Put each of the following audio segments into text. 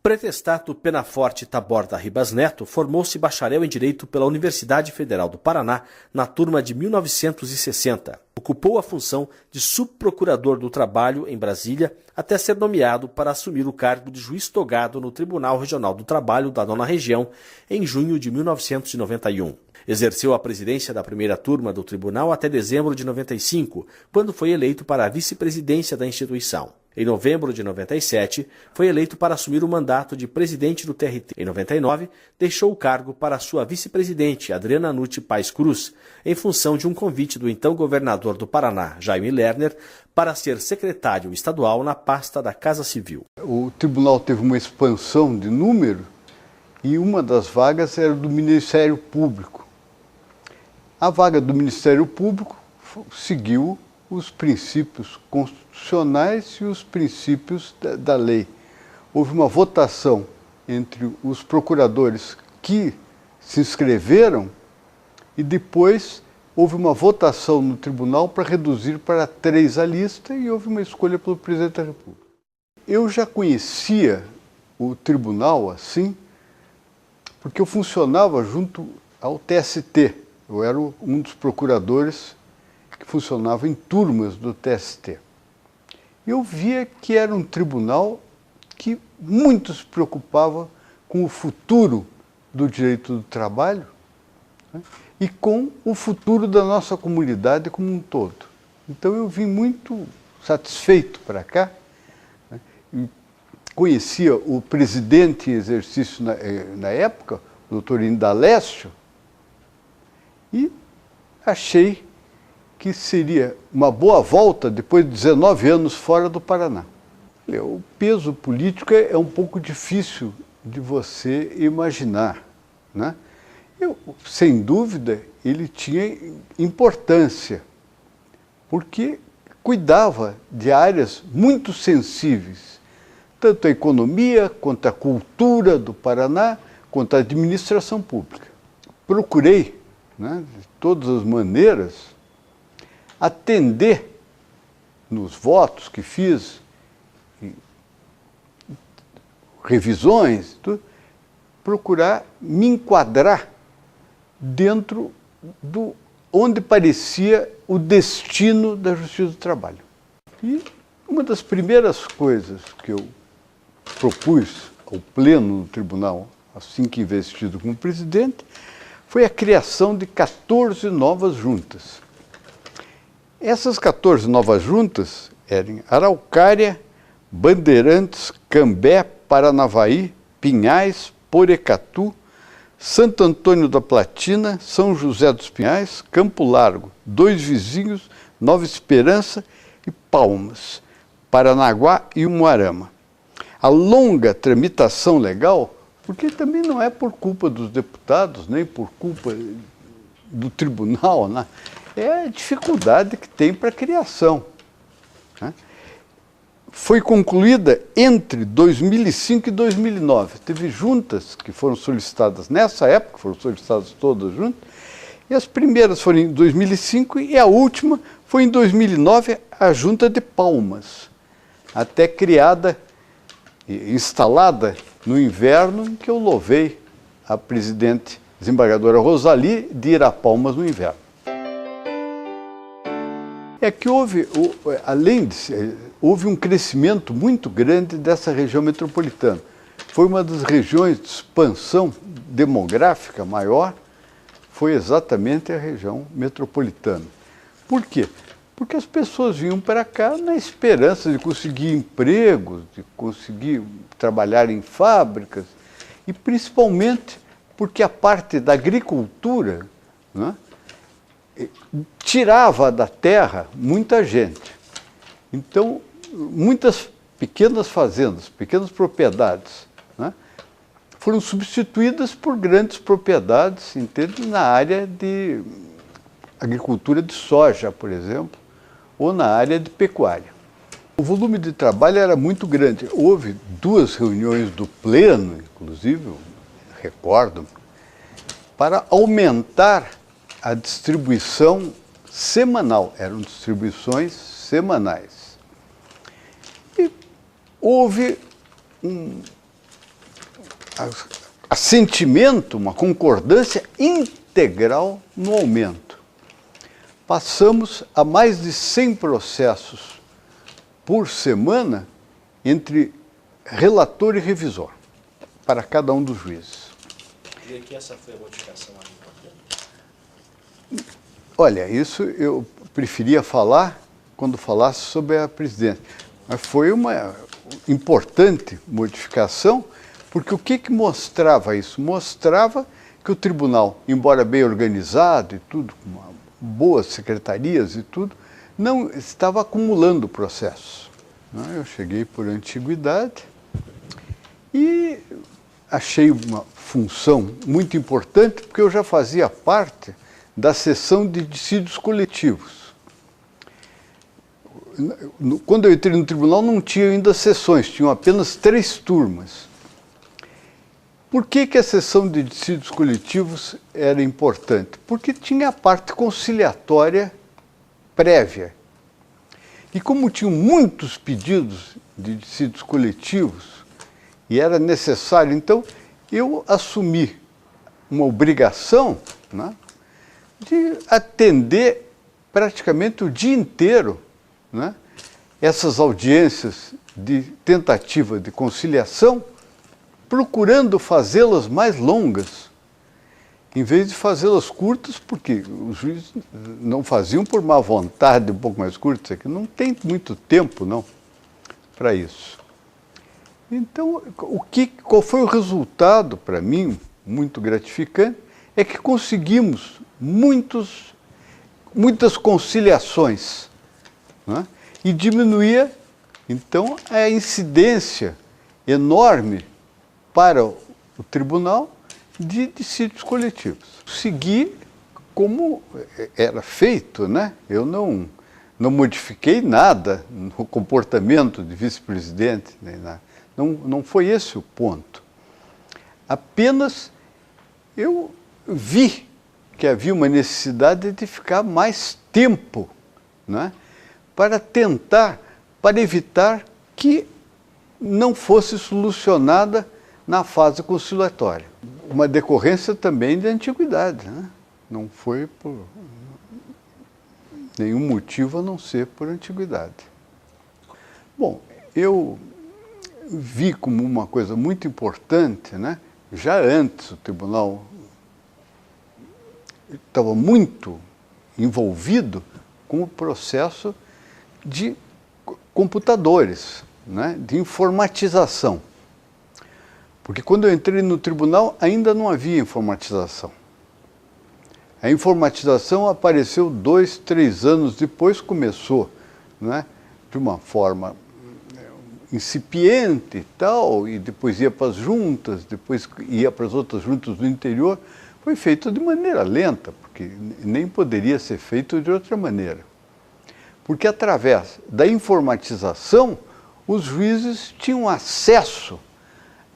pretestato Penaforte Taborda Ribas Neto formou-se bacharel em Direito pela Universidade Federal do Paraná na turma de 1960. Ocupou a função de subprocurador do Trabalho em Brasília até ser nomeado para assumir o cargo de juiz togado no Tribunal Regional do Trabalho da 9ª Região em junho de 1991. Exerceu a presidência da primeira turma do tribunal até dezembro de 95, quando foi eleito para a vice-presidência da instituição. Em novembro de 97, foi eleito para assumir o mandato de presidente do TRT. Em 99, deixou o cargo para sua vice-presidente, Adriana Nutti Paes Cruz, em função de um convite do então governador do Paraná, Jaime Lerner, para ser secretário estadual na pasta da Casa Civil. O tribunal teve uma expansão de número e uma das vagas era do Ministério Público. A vaga do Ministério Público seguiu os princípios constitucionais e os princípios da lei. Houve uma votação entre os procuradores que se inscreveram e depois houve uma votação no tribunal para reduzir para 3 a lista e houve uma escolha pelo presidente da República. Eu já conhecia o tribunal assim, porque eu funcionava junto ao TST. Eu era um dos procuradores que funcionava em turmas do TST. Eu via que era um tribunal que muito se preocupava com o futuro do direito do trabalho, né, e com o futuro da nossa comunidade como um todo. Então eu vim muito satisfeito para cá, né, e conhecia o presidente em exercício na época, o doutor Indalécio, e achei que seria uma boa volta depois de 19 anos fora do Paraná. O peso político é um pouco difícil de você imaginar, né? Sem dúvida, ele tinha importância, porque cuidava de áreas muito sensíveis, tanto a economia, quanto a cultura do Paraná, quanto a administração pública. Procurei, né, de todas as maneiras, atender nos votos que fiz, revisões, tudo, procurar me enquadrar dentro do onde parecia o destino da Justiça do Trabalho. E uma das primeiras coisas que eu propus ao Pleno do Tribunal, assim que investido como presidente, foi a criação de 14 novas juntas. Essas 14 novas juntas eram Araucária, Bandeirantes, Cambé, Paranavaí, Pinhais, Porecatu, Santo Antônio da Platina, São José dos Pinhais, Campo Largo, Dois Vizinhos, Nova Esperança e Palmas, Paranaguá e Umuarama. A longa tramitação legal, porque também não é por culpa dos deputados, nem por culpa do tribunal, né? É a dificuldade que tem para a criação, né? Foi concluída entre 2005 e 2009. Teve juntas que foram solicitadas nessa época, foram solicitadas todas juntas, e as primeiras foram em 2005 e a última foi em 2009, a Junta de Palmas, até criada e instalada no inverno, em que eu louvei a presidente desembargadora Rosali de ir a Palmas no inverno. É que houve, além de houve um crescimento muito grande dessa região metropolitana. Foi uma das regiões de expansão demográfica maior, foi exatamente a região metropolitana. Por quê? Porque as pessoas vinham para cá na esperança de conseguir empregos, de conseguir trabalhar em fábricas, e principalmente porque a parte da agricultura, né, tirava da terra muita gente. Então, muitas pequenas fazendas, pequenas propriedades, né, foram substituídas por grandes propriedades, entende? Na área de agricultura de soja, por exemplo, ou na área de pecuária. O volume de trabalho era muito grande. Houve 2 reuniões do Pleno, inclusive, eu recordo, para aumentar a distribuição semanal. Eram distribuições semanais. E houve assentimento, uma concordância integral no aumento. Passamos a mais de 100 processos por semana entre relator e revisor, para cada um dos juízes. E aqui essa foi a modificação mais importante? Olha, isso eu preferia falar quando falasse sobre a presidência. Mas foi uma importante modificação, porque o que mostrava isso? Mostrava que o tribunal, embora bem organizado e tudo, com boas secretarias e tudo, não estava acumulando processos. Eu cheguei por antiguidade e achei uma função muito importante, porque eu já fazia parte da seção de dissídios coletivos. Quando eu entrei no tribunal não tinha ainda sessões, tinham apenas 3 turmas. Por que a sessão de dissídios coletivos era importante? Porque tinha a parte conciliatória prévia. E como tinham muitos pedidos de dissídios coletivos, e era necessário, então, eu assumi uma obrigação, né, de atender praticamente o dia inteiro, né, essas audiências de tentativa de conciliação, procurando fazê-las mais longas, em vez de fazê-las curtas, porque os juízes não faziam por má vontade, um pouco mais curtas, é que não tem muito tempo, não, para isso. Então, qual foi o resultado, para mim, muito gratificante, é que conseguimos muitas conciliações, né? E diminuía, então, a incidência enorme para o tribunal de dissídios coletivos. Segui como era feito, né? Eu não modifiquei nada no comportamento de vice-presidente, nem nada. Não foi esse o ponto. Apenas eu vi que havia uma necessidade de ficar mais tempo, né, para evitar que não fosse solucionada na fase conciliatória. Uma decorrência também de antiguidade, né? Não foi por nenhum motivo a não ser por antiguidade. Bom, eu vi como uma coisa muito importante, né? Já antes o tribunal estava muito envolvido com o processo de computadores, né? De informatização. Porque quando eu entrei no tribunal ainda não havia informatização. A informatização apareceu 2, 3 anos depois, começou, né, de uma forma incipiente e tal, e depois ia para as juntas, depois ia para as outras juntas do interior. Foi feito de maneira lenta, porque nem poderia ser feito de outra maneira. Porque através da informatização, os juízes tinham acesso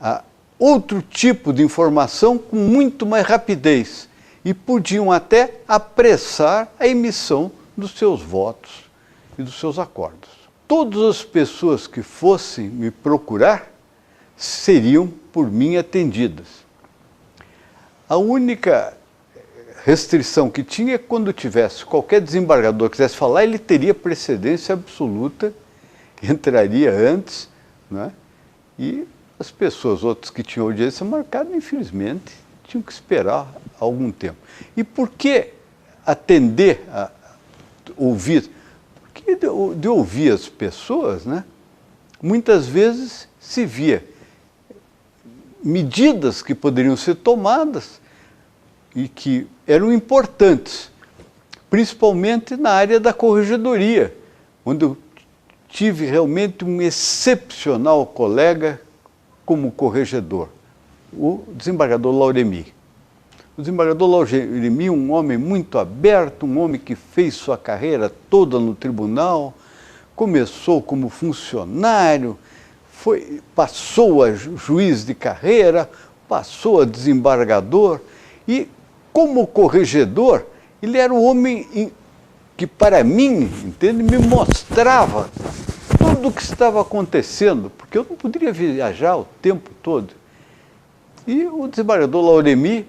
a outro tipo de informação com muito mais rapidez e podiam até apressar a emissão dos seus votos e dos seus acordos. Todas as pessoas que fossem me procurar seriam por mim atendidas. A única restrição que tinha é que quando tivesse qualquer desembargador que quisesse falar, ele teria precedência absoluta, entraria antes, né? E as pessoas, outras que tinham audiência marcada, infelizmente, tinham que esperar algum tempo. E por que atender a ouvir? Porque de ouvir as pessoas, né, muitas vezes se via medidas que poderiam ser tomadas e que eram importantes, principalmente na área da corregedoria, onde eu tive realmente um excepcional colega como corregedor, o desembargador Lauremi. O desembargador Lauremi, um homem muito aberto, um homem que fez sua carreira toda no tribunal, começou como funcionário, passou a juiz de carreira, passou a desembargador e, como corregedor, ele era o homem que, para mim, entende, me mostrava tudo o que estava acontecendo, porque eu não poderia viajar o tempo todo. E o desembargador Lauremi,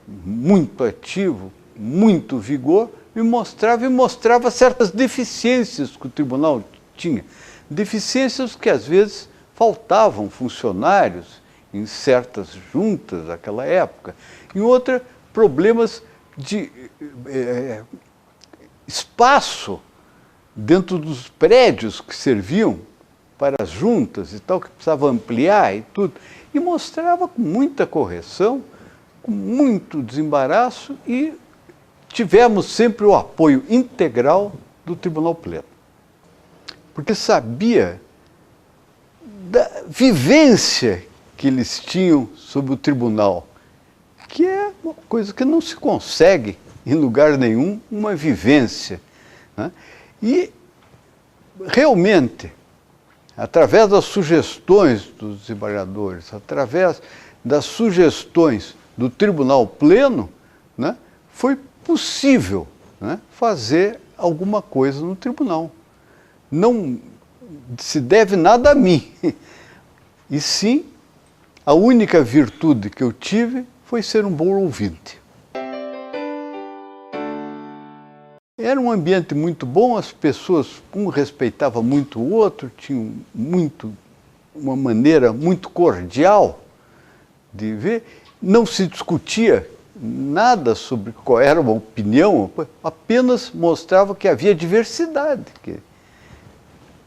muito ativo, muito vigor, me mostrava certas deficiências que o tribunal tinha. Deficiências que, às vezes, faltavam funcionários em certas juntas daquela época. Em outra, problemas de espaço dentro dos prédios que serviam para as juntas e tal, que precisava ampliar e tudo. E mostrava com muita correção, com muito desembaraço, e tivemos sempre o apoio integral do Tribunal Pleno. Porque sabia da vivência que eles tinham sobre o tribunal, que é uma coisa que não se consegue em lugar nenhum, uma vivência, né? E realmente, através das sugestões dos desembargadores, através das sugestões do Tribunal Pleno, né, foi possível, né, fazer alguma coisa no tribunal. Não se deve nada a mim, e sim, a única virtude que eu tive foi ser um bom ouvinte. Era um ambiente muito bom, as pessoas, um respeitava muito o outro, tinham uma maneira muito cordial de ver. Não se discutia nada sobre qual era uma opinião, apenas mostrava que havia diversidade, que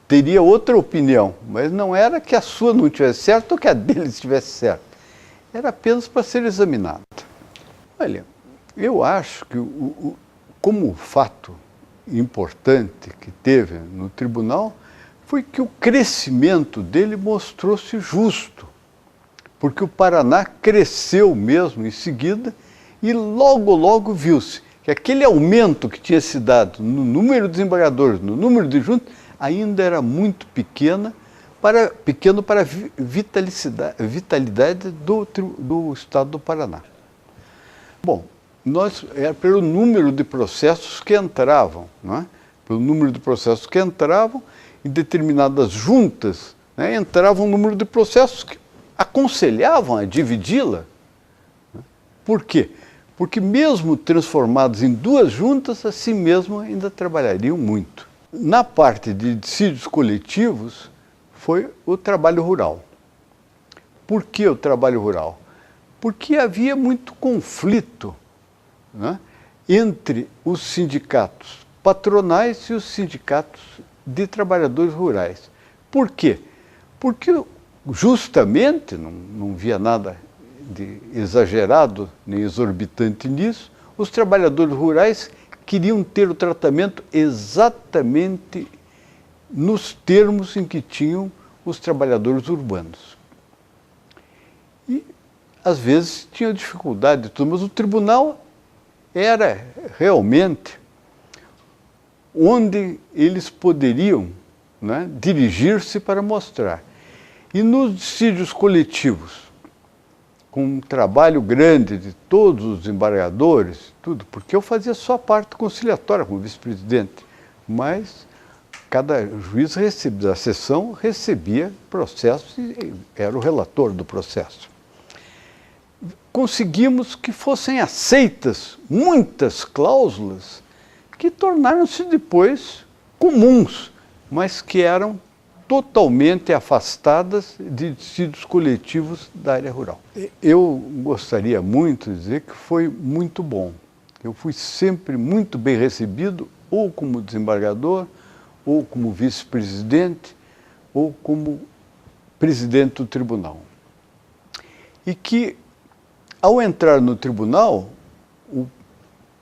teria outra opinião, mas não era que a sua não tivesse certo ou que a dele estivesse certa. Era apenas para ser examinado. Olha, eu acho que como fato importante que teve no tribunal foi que o crescimento dele mostrou-se justo, porque o Paraná cresceu mesmo em seguida e logo viu-se que aquele aumento que tinha se dado no número de desembargadores, no número de juntas, ainda era muito pequeno para a vitalidade do Estado do Paraná. Bom, era pelo número de processos que entravam, não é? Pelo número de processos que entravam, em determinadas juntas, né, entrava um número de processos que aconselhavam a dividi-la. Por quê? Porque mesmo transformados em duas juntas, assim mesmo ainda trabalhariam muito. Na parte de dissídios coletivos, foi o trabalho rural. Por que o trabalho rural? Porque havia muito conflito, né, entre os sindicatos patronais e os sindicatos de trabalhadores rurais. Por quê? Porque justamente, não via nada de exagerado nem exorbitante nisso, os trabalhadores rurais queriam ter o tratamento exatamente nos termos em que tinham os trabalhadores urbanos. E, às vezes, tinham dificuldade de tudo, mas o tribunal era realmente onde eles poderiam, né, dirigir-se para mostrar. E nos dissídios coletivos, com um trabalho grande de todos os desembargadores, tudo, porque eu fazia só a parte conciliatória como vice-presidente, mas cada juiz da sessão recebia processos e era o relator do processo. Conseguimos que fossem aceitas muitas cláusulas que tornaram-se depois comuns, mas que eram totalmente afastadas de dissídios coletivos da área rural. Eu gostaria muito de dizer que foi muito bom. Eu fui sempre muito bem recebido, ou como desembargador, ou como vice-presidente, ou como presidente do tribunal. E que, ao entrar no tribunal, o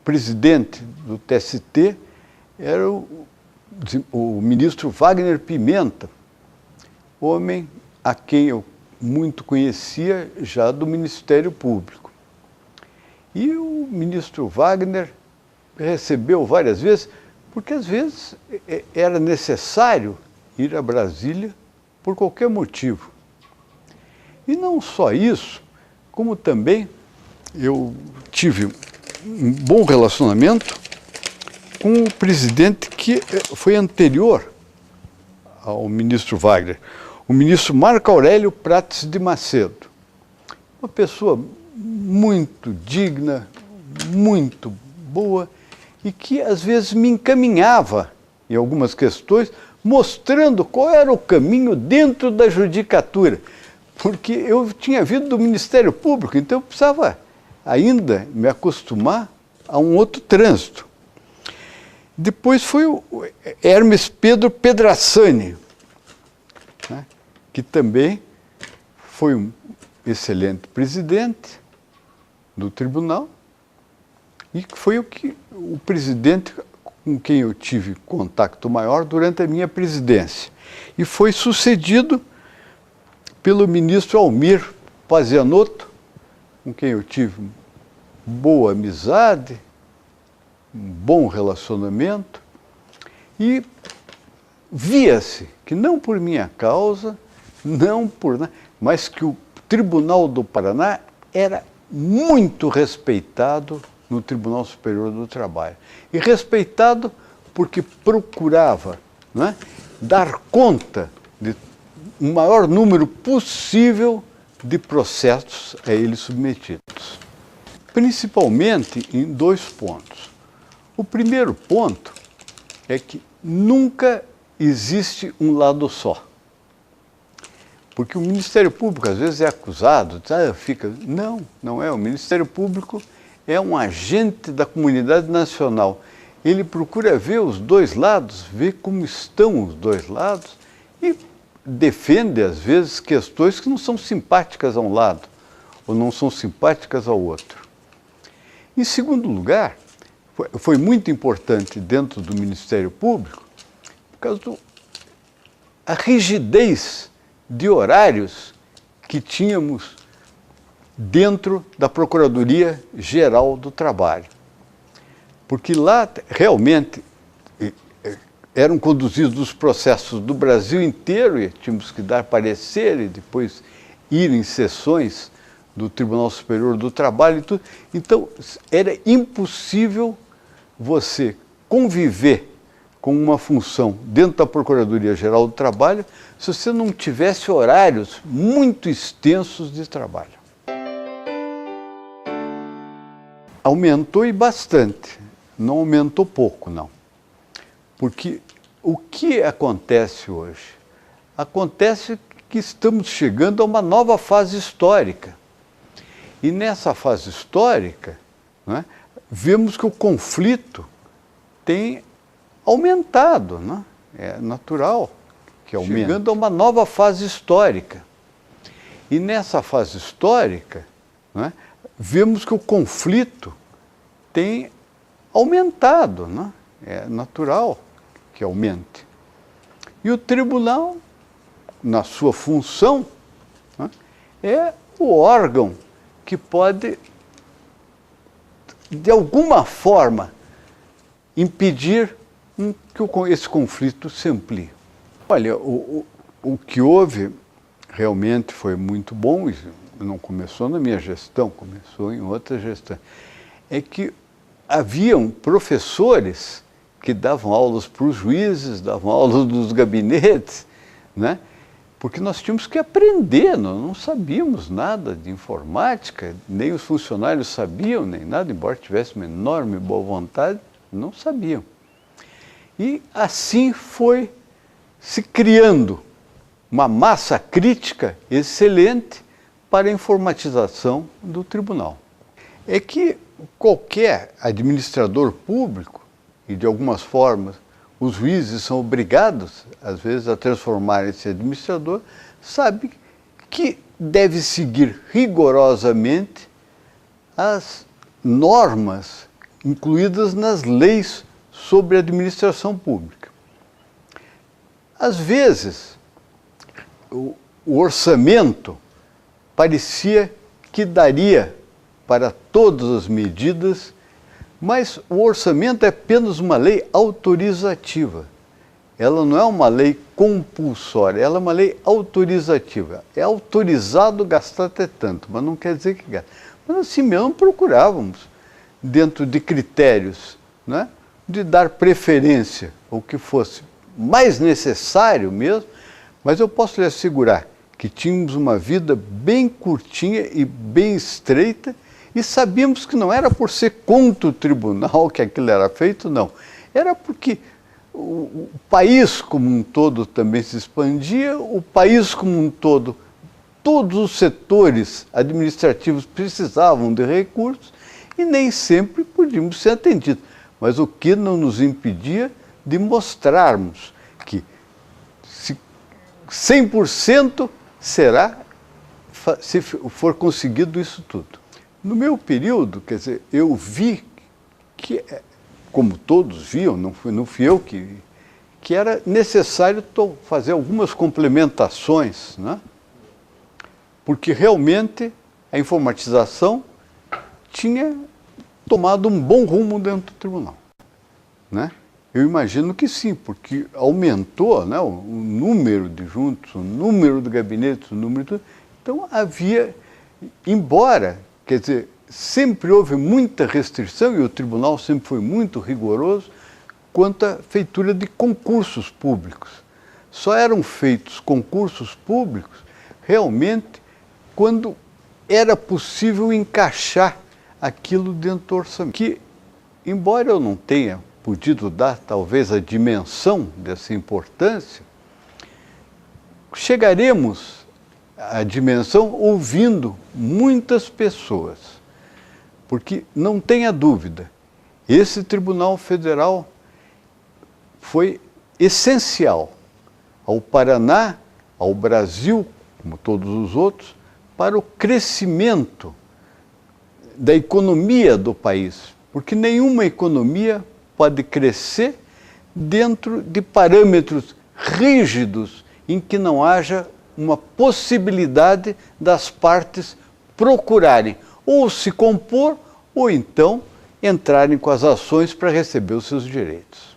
presidente do TST era o ministro Wagner Pimenta, homem a quem eu muito conhecia já do Ministério Público. E o ministro Wagner recebeu várias vezes, porque às vezes era necessário ir a Brasília por qualquer motivo. E não só isso, como também eu tive um bom relacionamento com o presidente que foi anterior ao ministro Wagner, o ministro Marco Aurélio Prates de Macedo, uma pessoa muito digna, muito boa, e que às vezes me encaminhava em algumas questões, mostrando qual era o caminho dentro da judicatura, porque eu tinha vindo do Ministério Público, então eu precisava ainda me acostumar a um outro trânsito. Depois foi o Hermes Pedro Pedrassani, né, que também foi um excelente presidente do tribunal e que foi o presidente com quem eu tive contato maior durante a minha presidência. E foi sucedido pelo ministro Almir Pazianotto, com quem eu tive boa amizade, um bom relacionamento, e via-se que não por minha causa, não por nada, mas que o Tribunal do Paraná era muito respeitado no Tribunal Superior do Trabalho. E respeitado porque procurava, não é, dar conta de um maior número possível de processos a ele submetidos. Principalmente em 2 pontos. O primeiro ponto é que nunca existe um lado só. Porque o Ministério Público às vezes é acusado, não é. O Ministério Público é um agente da comunidade nacional. Ele procura ver os 2 lados, ver como estão os 2 lados e defende, às vezes, questões que não são simpáticas a um lado ou não são simpáticas ao outro. Em segundo lugar, foi muito importante dentro do Ministério Público por causa da rigidez de horários que tínhamos dentro da Procuradoria-Geral do Trabalho. Porque lá realmente eram conduzidos os processos do Brasil inteiro e tínhamos que dar parecer e depois ir em sessões do Tribunal Superior do Trabalho e tudo. Então, era impossível você conviver com uma função dentro da Procuradoria-Geral do Trabalho se você não tivesse horários muito extensos de trabalho. Aumentou e bastante, não aumentou pouco, não. Porque o que acontece hoje? Acontece que estamos chegando a uma nova fase histórica. E nessa fase histórica, né, vemos que o conflito tem aumentado, né? É natural que aumente. Chegando a uma nova fase histórica. E nessa fase histórica, né, vemos que o conflito tem aumentado, né? É natural que aumente. E o tribunal, na sua função, né, é o órgão que pode, de alguma forma, impedir que esse conflito se amplie. Olha, o que houve realmente foi muito bom, isso não começou na minha gestão, começou em outra gestão, é que haviam professores que davam aulas para os juízes, davam aulas nos gabinetes, né? Porque nós tínhamos que aprender, nós não sabíamos nada de informática, nem os funcionários sabiam, nem nada, embora tivesse uma enorme boa vontade, não sabiam. E assim foi se criando uma massa crítica excelente para a informatização do tribunal. É que qualquer administrador público, e de algumas formas os juízes são obrigados, às vezes, a transformar esse administrador, sabe que deve seguir rigorosamente as normas incluídas nas leis sobre a administração pública. Às vezes, o orçamento parecia que daria para todas as medidas, mas o orçamento é apenas uma lei autorizativa. Ela não é uma lei compulsória, ela é uma lei autorizativa. É autorizado gastar até tanto, mas não quer dizer que gasta. Mas assim mesmo procurávamos, dentro de critérios, né, de dar preferência ao que fosse mais necessário mesmo, mas eu posso lhe assegurar que tínhamos uma vida bem curtinha e bem estreita, e sabíamos que não era por ser contra o tribunal que aquilo era feito, não. Era porque o país como um todo também se expandia, o país como um todo, todos os setores administrativos precisavam de recursos e nem sempre podíamos ser atendidos. Mas o que não nos impedia de mostrarmos que 100% será se for conseguido isso tudo. No meu período, quer dizer, eu vi que, como todos viam, não fui eu que era necessário fazer algumas complementações, né? Porque realmente a informatização tinha tomado um bom rumo dentro do tribunal, né? Eu imagino que sim, porque aumentou, né, o número de juntos, o número de gabinetes, o número de tudo. Então havia, embora, quer dizer, sempre houve muita restrição e o tribunal sempre foi muito rigoroso quanto à feitura de concursos públicos. Só eram feitos concursos públicos realmente quando era possível encaixar aquilo dentro do orçamento. Que, embora eu não tenha podido dar talvez a dimensão dessa importância, chegaremos à dimensão ouvindo muitas pessoas, porque não tenha dúvida, esse Tribunal Federal foi essencial ao Paraná, ao Brasil, como todos os outros, para o crescimento da economia do país, porque nenhuma economia pode crescer dentro de parâmetros rígidos em que não haja uma possibilidade das partes procurarem ou se compor ou então entrarem com as ações para receber os seus direitos.